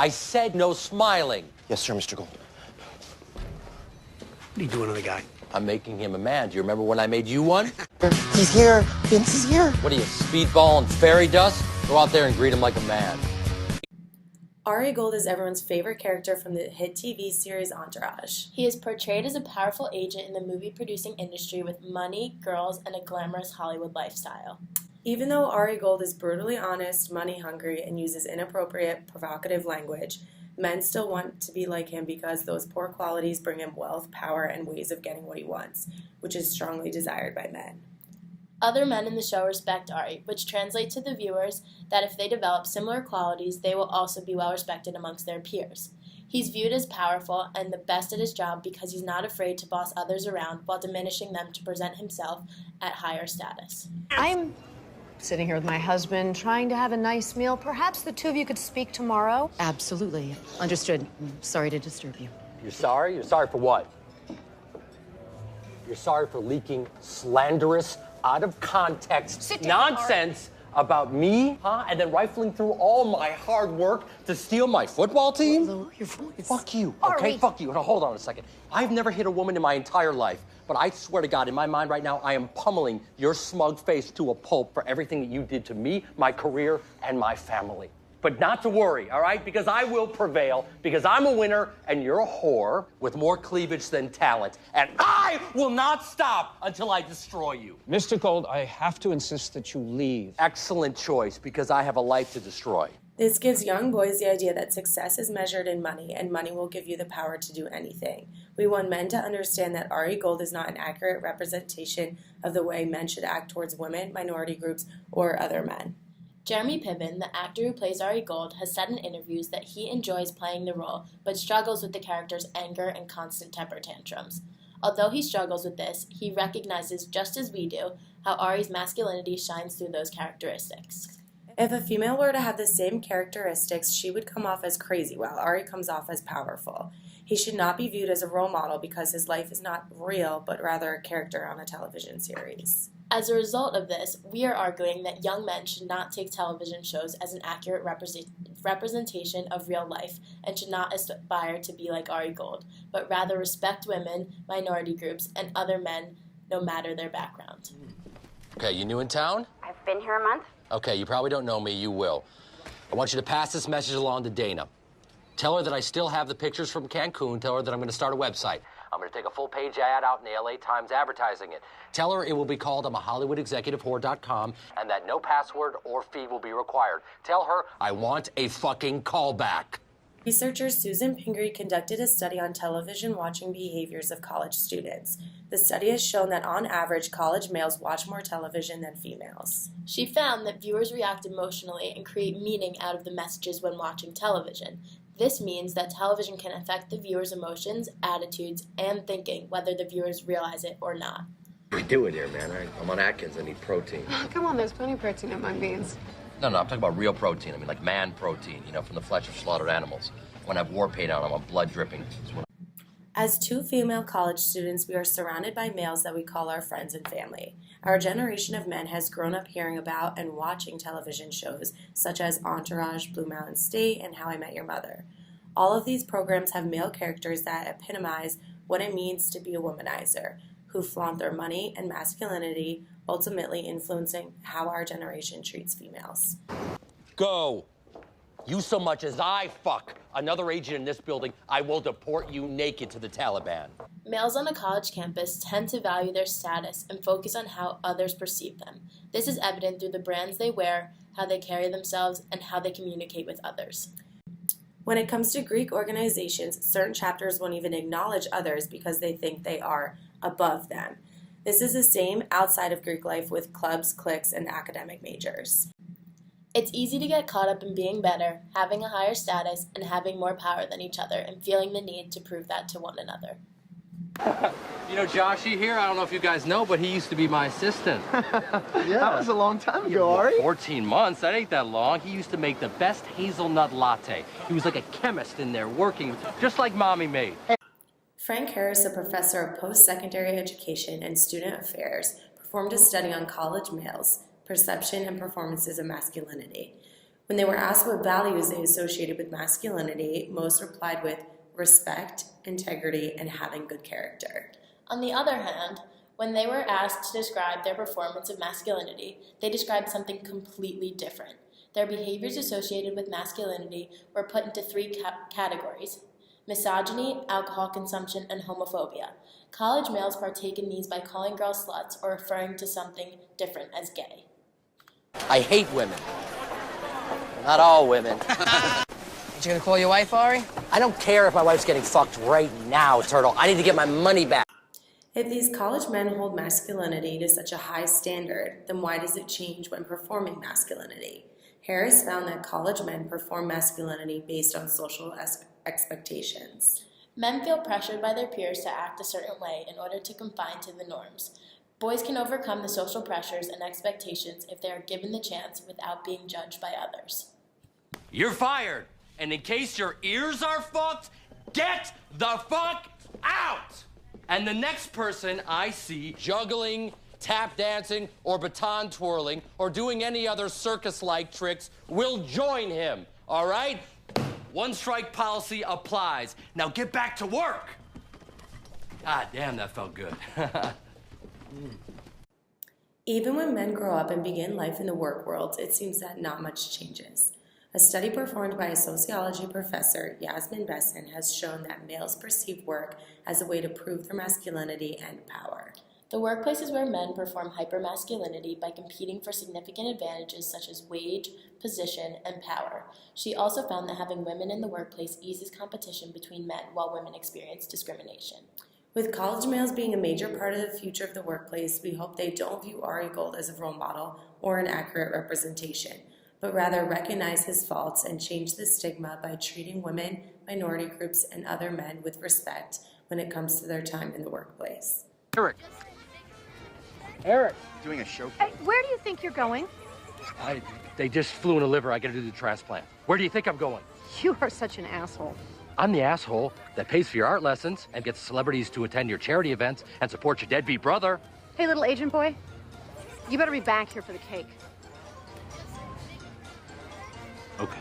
I said no smiling. Yes, sir, Mr. Gold. What are you doing to the guy? I'm making him a man. Do you remember when I made you one? He's here. Vince is here. What are you, speedball and fairy dust? Go out there and greet him like a man. Ari Gold is everyone's favorite character from the hit TV series Entourage. He is portrayed as a powerful agent in the movie-producing industry with money, girls, and a glamorous Hollywood lifestyle. Even though Ari Gold is brutally honest, money-hungry, and uses inappropriate, provocative language, men still want to be like him because those poor qualities bring him wealth, power, and ways of getting what he wants, which is strongly desired by men. Other men in the show respect Ari, which translates to the viewers that if they develop similar qualities, they will also be well respected amongst their peers. He's viewed as powerful and the best at his job because he's not afraid to boss others around while diminishing them to present himself at higher status. I'm sitting here with my husband, trying to have a nice meal. Perhaps the two of you could speak tomorrow? Absolutely. Understood. Sorry to disturb you. You're sorry? You're sorry for what? You're sorry for leaking slanderous, out of context nonsense about me, huh? And then rifling through all my hard work to steal my football team? Lower your voice. Fuck you, okay? Ari. Fuck you. Now, hold on a second. I've never hit a woman in my entire life, but I swear to God, in my mind right now, I am pummeling your smug face to a pulp for everything that you did to me, my career, and my family. But not to worry, all right? Because I will prevail, because I'm a winner, and you're a whore with more cleavage than talent. And I will not stop until I destroy you. Mr. Gold, I have to insist that you leave. Excellent choice, because I have a life to destroy. This gives young boys the idea that success is measured in money, and money will give you the power to do anything. We want men to understand that Ari Gold is not an accurate representation of the way men should act towards women, minority groups, or other men. Jeremy Piven, the actor who plays Ari Gold, has said in interviews that he enjoys playing the role, but struggles with the character's anger and constant temper tantrums. Although he struggles with this, he recognizes, just as we do, how Ari's masculinity shines through those characteristics. If a female were to have the same characteristics, she would come off as crazy, while Ari comes off as powerful. He should not be viewed as a role model because his life is not real, but rather a character on a television series. As a result of this, we are arguing that young men should not take television shows as an accurate representation of real life and should not aspire to be like Ari Gold, but rather respect women, minority groups, and other men, no matter their background. Okay, you new in town? I've been here a month. Okay, you probably don't know me. You will. I want you to pass this message along to Dana. Tell her that I still have the pictures from Cancun. Tell her that I'm going to start a website. I'm going to take a full-page ad out in the LA Times advertising it. Tell her it will be called I'mAHollywoodExecutiveWhore.com and that no password or fee will be required. Tell her I want a fucking callback. Researcher Susan Pingree conducted a study on television watching behaviors of college students. The study has shown that on average, college males watch more television than females. She found that viewers react emotionally and create meaning out of the messages when watching television. This means that television can affect the viewer's emotions, attitudes, and thinking, whether the viewers realize it or not. What are we doing here, man? I'm on Atkins. I need protein. Come on, there's plenty of protein in mung beans. No, I'm talking about real protein. I mean, like man protein, you know, from the flesh of slaughtered animals. When I have war paint on, I want blood dripping. As two female college students, we are surrounded by males that we call our friends and family. Our generation of men has grown up hearing about and watching television shows such as Entourage, Blue Mountain State, and How I Met Your Mother. All of these programs have male characters that epitomize what it means to be a womanizer, who flaunt their money and masculinity, ultimately influencing how our generation treats females. Go. You so much as I fuck another agent in this building, I will deport you naked to the Taliban. Males on a college campus tend to value their status and focus on how others perceive them. This is evident through the brands they wear, how they carry themselves, and how they communicate with others. When it comes to Greek organizations, certain chapters won't even acknowledge others because they think they are above them. This is the same outside of Greek life with clubs, cliques, and academic majors. It's easy to get caught up in being better, having a higher status, and having more power than each other, and feeling the need to prove that to one another. You know Joshy here? I don't know if you guys know, but he used to be my assistant. Yeah. That was a long time ago, Ari. 14 months, that ain't that long. He used to make the best hazelnut latte. He was like a chemist in there working, just like Mommy made. Frank Harris, a professor of post-secondary education and student affairs, performed a study on college males, perception and performances of masculinity. When they were asked what values they associated with masculinity, most replied with respect, integrity, and having good character. On the other hand, when they were asked to describe their performance of masculinity, they described something completely different. Their behaviors associated with masculinity were put into three categories: misogyny, alcohol consumption, and homophobia. College males partake in these by calling girls sluts or referring to something different as gay. I hate women. Not all women. You gonna call your wife, Ari? I don't care if my wife's getting fucked right now, Turtle. I need to get my money back. If these college men hold masculinity to such a high standard, then why does it change when performing masculinity? Harris found that college men perform masculinity based on social expectations. Men feel pressured by their peers to act a certain way in order to conform to the norms. Boys can overcome the social pressures and expectations if they are given the chance without being judged by others. You're fired. And in case your ears are fucked, get the fuck out! And the next person I see juggling, tap dancing, or baton twirling, or doing any other circus-like tricks will join him, all right? One strike policy applies. Now get back to work! God damn, that felt good. Even when men grow up and begin life in the work world, it seems that not much changes. A study performed by a sociology professor, Yasmin Besson, has shown that males perceive work as a way to prove their masculinity and power. The workplaces where men perform hypermasculinity by competing for significant advantages such as wage, position, and power. She also found that having women in the workplace eases competition between men while women experience discrimination. With college males being a major part of the future of the workplace, we hope they don't view Ari Gold as a role model or an accurate representation, but rather recognize his faults and change the stigma by treating women, minority groups, and other men with respect when it comes to their time in the workplace. Eric. Doing a show. Hey, where do you think you're going? They just flew in a liver. I gotta do the transplant. Where do you think I'm going? You are such an asshole. I'm the asshole that pays for your art lessons and gets celebrities to attend your charity events and support your deadbeat brother. Hey, little agent boy, you better be back here for the cake. Okay.